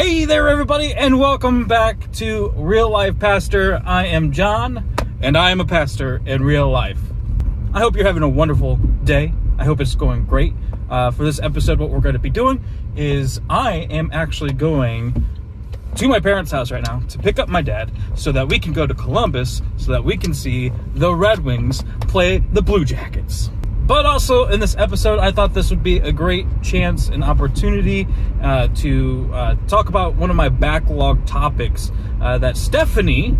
Hey there, everybody, and welcome back to Real Life Pastor. I am John, and I am a pastor in real life. I hope you're having a wonderful day. I hope it's going great. For this episode, what we're going to be doing is I am actually going to my parents' house right now to pick up my dad so that we can go to Columbus so that we can see the Red Wings play the Blue Jackets. But also in this episode, I thought this would be a great chance and opportunity to talk about one of my backlog topics that Stephanie,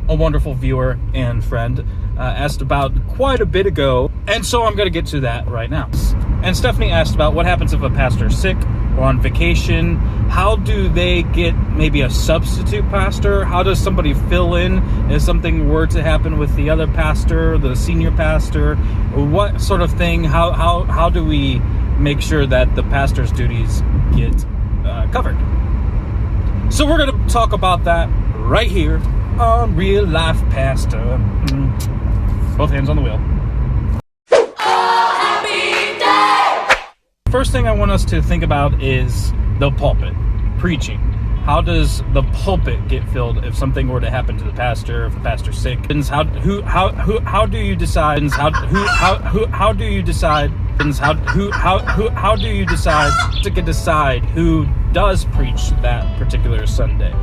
a wonderful viewer and friend, asked about quite a bit ago. And so I'm going to get to that right now. And Stephanie asked about what happens if a pastor is sick or on vacation. How do they get maybe a substitute pastor? How does somebody fill in if something were to happen with the other pastor, the senior pastor? What sort of thing? How do we make sure that the pastor's duties get covered? So we're going to talk about that right here on Real Life Pastor. Both hands on the wheel. First thing I want us to think about is the pulpit, preaching. How does the pulpit get filled if something were to happen to the pastor, if the pastor's sick? How do you decide? How do you decide who does preach that particular Sunday?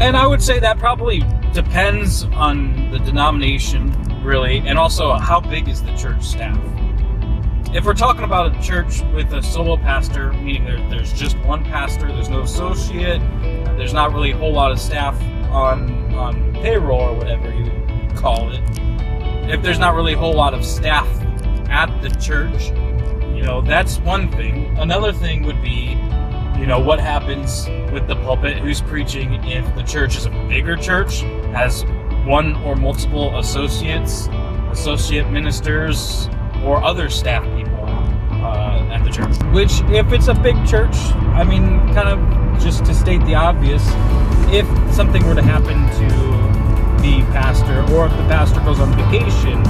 And I would say that probably depends on the denomination, really, and also how big is the church staff. If we're talking about a church with a solo pastor, meaning there's just one pastor, there's no associate, there's not really a whole lot of staff on payroll or whatever you call it. If there's not really a whole lot of staff at the church, that's one thing. Another thing would be, what happens with the pulpit, who's preaching if the church is a bigger church, has one or multiple associates, associate ministers, or other staff people at the church. Which, if it's a big church, kind of just to state the obvious, if something were to happen to the pastor, or if the pastor goes on vacation,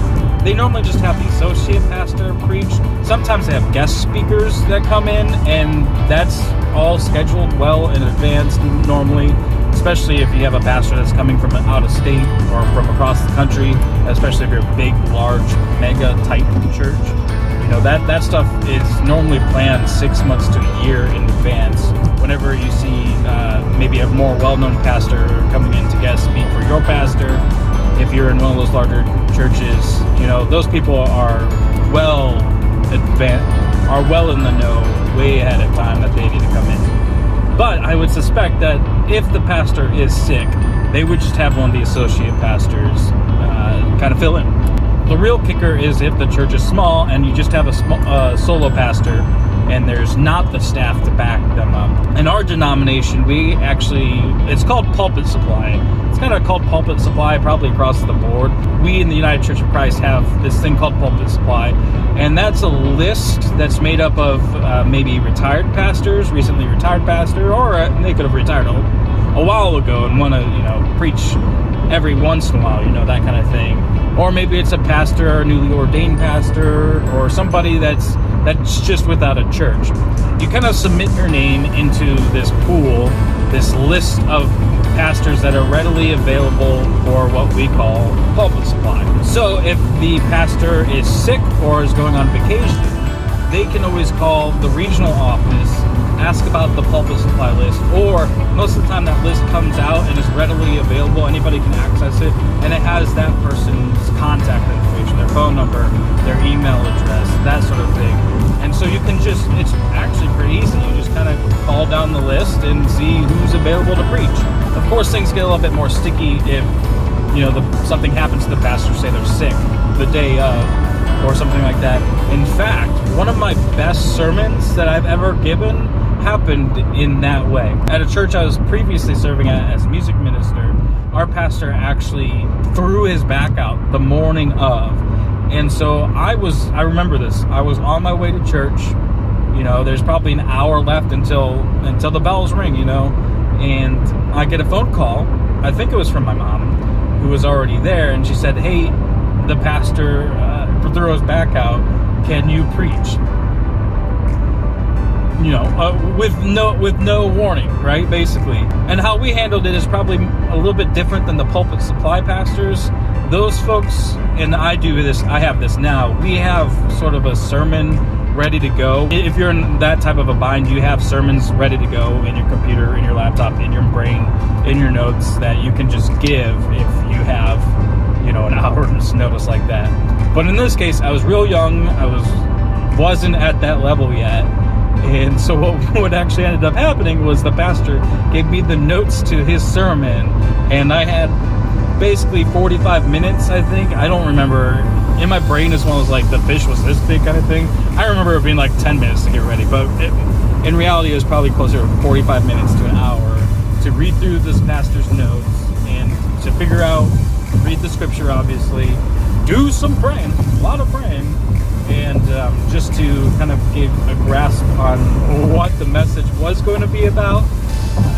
they normally just have the associate pastor preach. Sometimes they have guest speakers that come in, and that's all scheduled well in advance normally, especially if you have a pastor that's coming from out of state or from across the country, especially if you're a big, large, mega type church. That stuff is normally planned 6 months to a year in advance. Whenever you see maybe a more well-known pastor coming in to guest speak for your pastor, if you're in one of those larger churches, those people are well in the know, way ahead of time that they need to come in. But I would suspect that if the pastor is sick, they would just have one of the associate pastors kind of fill in. The real kicker is if the church is small and you just have a solo pastor and there's not the staff to back them up. In our denomination, it's called Pulpit Supply. It's kind of called Pulpit Supply probably across the board. We in the United Church of Christ have this thing called Pulpit Supply, and that's a list that's made up of maybe retired pastors, recently retired pastor, or they could have retired a while ago and want to, preach every once in a while, that kind of thing. Or maybe it's a pastor, a newly ordained pastor, or somebody that's just without a church. You kind of submit your name into this pool, this list of pastors that are readily available for what we call pulpit supply. So if the pastor is sick or is going on vacation, they can always call the regional office, ask about the pulpit supply list, or most of the time that list comes out and is readily available. Anybody can access it, and it has that person's contact information, their phone number, their email address, that sort of thing. And so you can it's actually pretty easy. You just kind of call down the list and see who's available to preach. Of course, things get a little bit more sticky if, something happens to the pastor, say they're sick the day of, or something like that. In fact, one of my best sermons that I've ever given happened in that way. At a church I was previously serving at as a music minister, our pastor actually threw his back out the morning of. And so I remember this, I was on my way to church, there's probably an hour left until the bells ring, and I get a phone call, I think it was from my mom, who was already there, and she said, "Hey, the pastor threw his back out, can you preach?" with no warning, right? Basically. And how we handled it is probably a little bit different than the pulpit supply pastors. Those folks, and I have this now, we have sort of a sermon ready to go. If you're in that type of a bind, you have sermons ready to go in your computer, in your laptop, in your brain, in your notes that you can just give if you have, an hour's notice like that. But in this case, I was real young. I wasn't at that level yet. And so what actually ended up happening was the pastor gave me the notes to his sermon, and I had basically 45 minutes, I think. I don't remember. In my brain, as well as like the fish was this big kind of thing. I remember it being like 10 minutes to get ready, but in reality, it was probably closer to 45 minutes to an hour to read through this pastor's notes and to figure out, read the scripture, obviously, do some praying, a lot of praying, and just to kind of give a grasp on what the message was going to be about.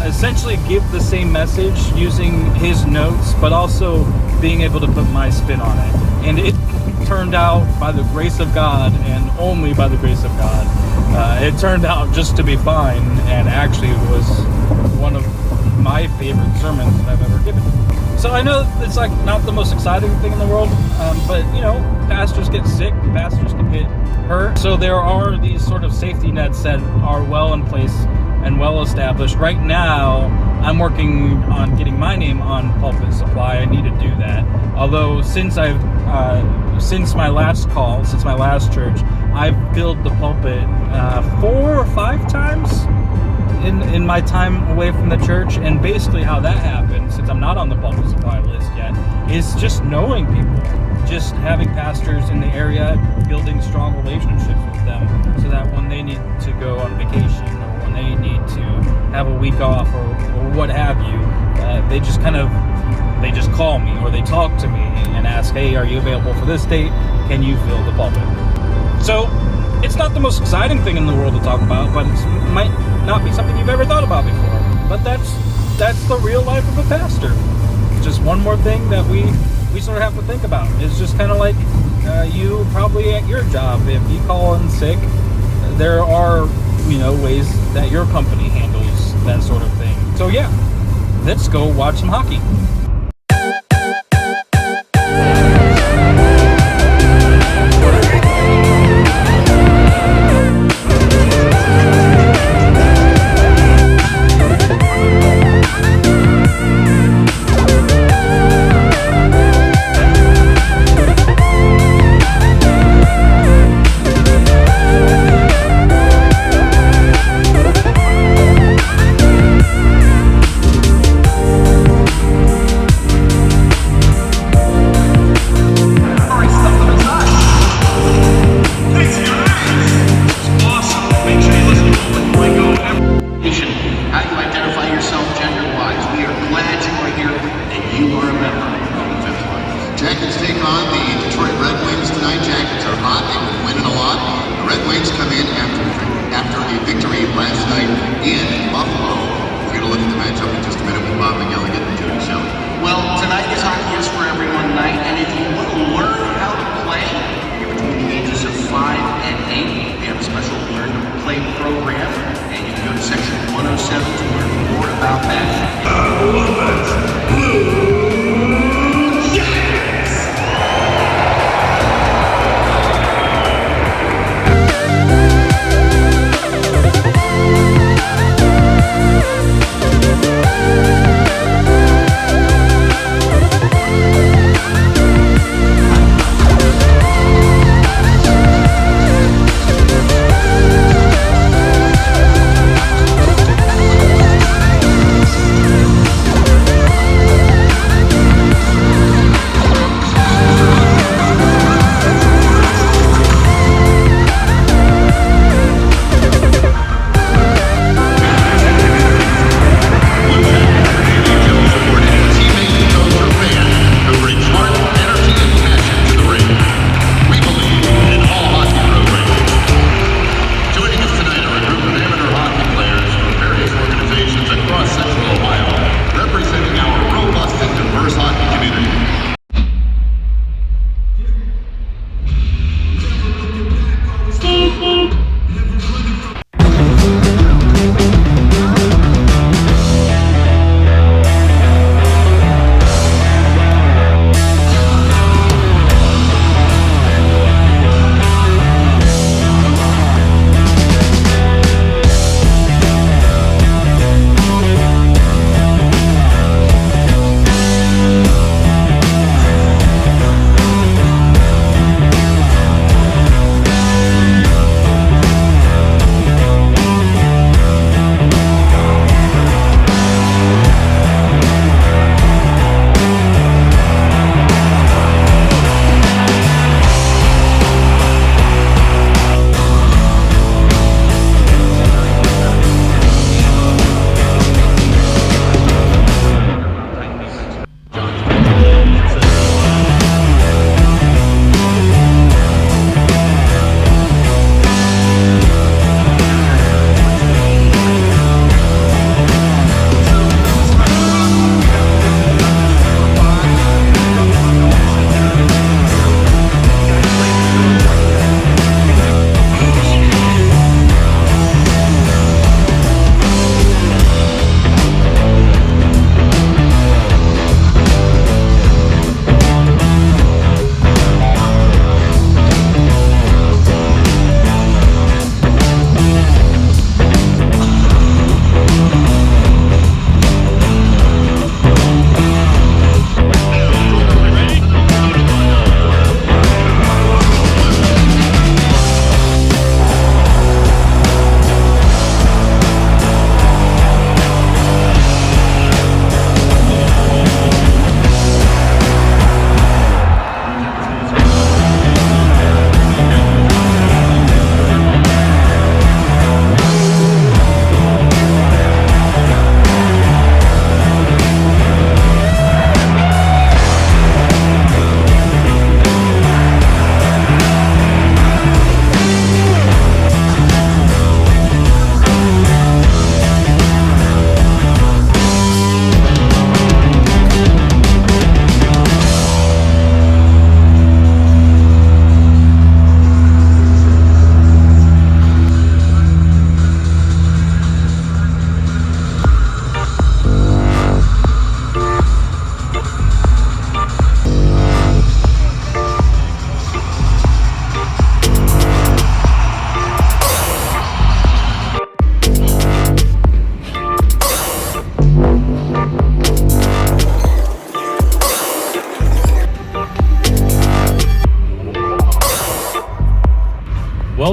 Essentially give the same message using his notes, but also being able to put my spin on it. And it turned out, by the grace of God, and only by the grace of God, it turned out just to be fine, and actually was one of my favorite sermons that I've ever given. So I know it's like not the most exciting thing in the world, but pastors get sick, pastors can get hurt. So there are these sort of safety nets that are well in place and well established. Right now, I'm working on getting my name on Pulpit Supply. I need to do that. Although since my last church, I've filled the pulpit 4 or 5 times in my time away from the church. And basically how that happened, since I'm not on the Pulpit Supply list yet, is just knowing people, just having pastors in the area, building strong relationships with them, so that when they need to go on vacation, or when they need to have a week off, or what have you, they just call me, or they talk to me and ask, hey, are you available for this date? Can you fill the pulpit? So it's not the most exciting thing in the world to talk about, but it might not be something you've ever thought about before. But that's the real life of a pastor. Just one more thing that we sort of have to think about. It's just kind of like you probably at your job. If you call in sick, there are ways that your company handles that sort of thing. So yeah, let's go watch some hockey.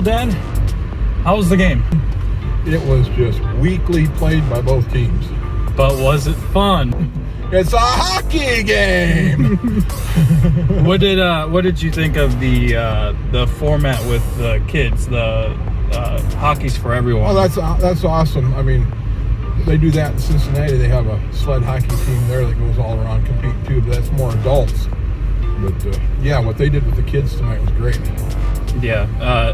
Well, Dad, how was the game? It was just weakly played by both teams. But was it fun? It's a hockey game. What did you think of the format with the kids? The hockey's for everyone. Oh, that's awesome. I mean, they do that in Cincinnati. They have a sled hockey team there that goes all around compete too, but that's more adults. But yeah, what they did with the kids tonight was great. Yeah,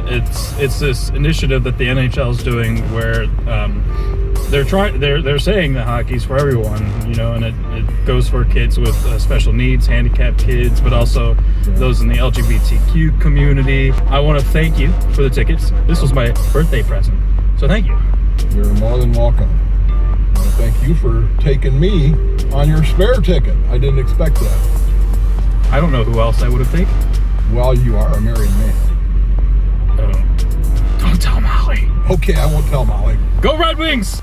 it's this initiative that the NHL is doing where they're saying that hockey's for everyone, you know, and it goes for kids with special needs, handicapped kids, but also those in the LGBTQ community. I want to thank you for the tickets. This was my birthday present, so thank you. You're more than welcome. I want to thank you for taking me on your spare ticket. I didn't expect that. I don't know who else I would have taken. Well, you are a married man. Don't tell Molly. Okay, I won't tell Molly. Go Red Wings!